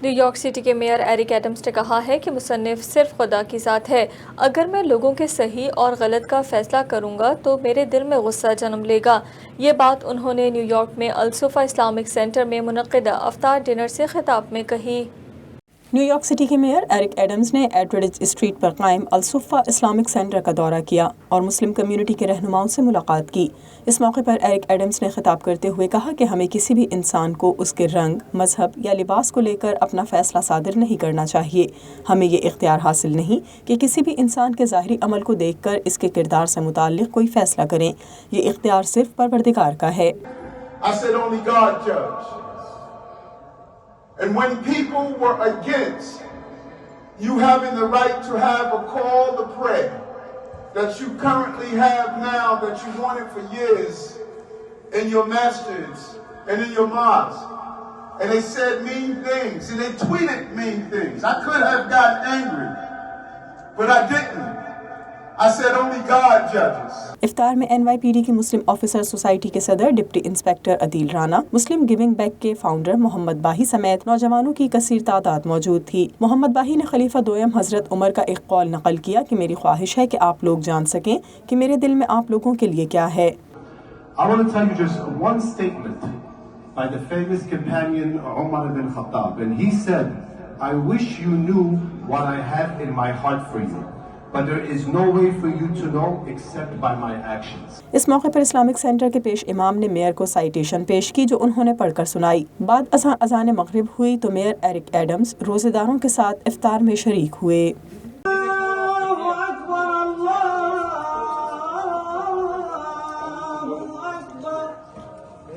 New York city के mayor Eric Adams ने कहा है कि मुसन्निफ सिर्फ खुदा की ज़ात है। अगर मैं लोगों के सही और गलत का फैसला करूंगा तो मेरे दिल में गुस्सा जन्म लेगा। ये बात उन्होंने न्यूयॉर्क में अल-सुफ़ा इस्लामिक सेंटर में मुनक़्क़िदा अफ्तार डिनर से खिताब में कही। न्यूयॉर्क सिटी के मेयर एरिक एडम्स ने एटवुड स्ट्रीट पर कायम अल-सुफ़ा इस्लामिक सेंटर का दौरा किया और मुस्लिम कम्युनिटी के रहनुमाओं से मुलाकात की। इस मौके पर एरिक एडम्स ने खिताब करते हुए कहा कि हमें किसी भी इंसान को उसके रंग, मजहब या लिबास को लेकर अपना फैसला सादिर नहीं करना चाहिए। हमें ये इख्तियार हासिल नहीं कि किसी भी इंसान के ज़ाहिरी अमल को देखकर इसके किरदार से मुताल्लिक़ कोई फैसला करें। ये इख्तियार सिर्फ परवरदिगार का है। And when people were against you having the right to have a call to pray that you currently have now, that you wanted for years in your masjids and in your mosques, and they said mean things and they tweeted mean things. I could have gotten angry, but I didn't. I said only God judges. इफ्तार में NYPD की मुस्लिम officer society के सदर deputy inspector Adeel Rana, मुस्लिम giving back के founder Mohammad बाही समेत नौजवानों की कसीर तादाद मौजूद थी। मोहम्मद बाही ने खलीफा दोयम हजरत उमर का एक कौल नकल किया कि मेरी ख्वाहिश है कि आप लोग जान सकें कि मेरे दिल में आप लोगों के लिए क्या है। I want to tell you just one statement by the famous companion Umar ibn Khattab, and he said, I wish you knew what I have in my heart for you. But there is no way for you to know except by my actions. इस मौके पर Islamic centre के पेश इमाम ने mayor को citation पेश की जो उन्होंने पढ़कर सुनाई। बाद अज़ान मगरिब हुई तो मेयर एरिक एडम्स रोजेदारों के साथ इफ्तार में शरीक हुए।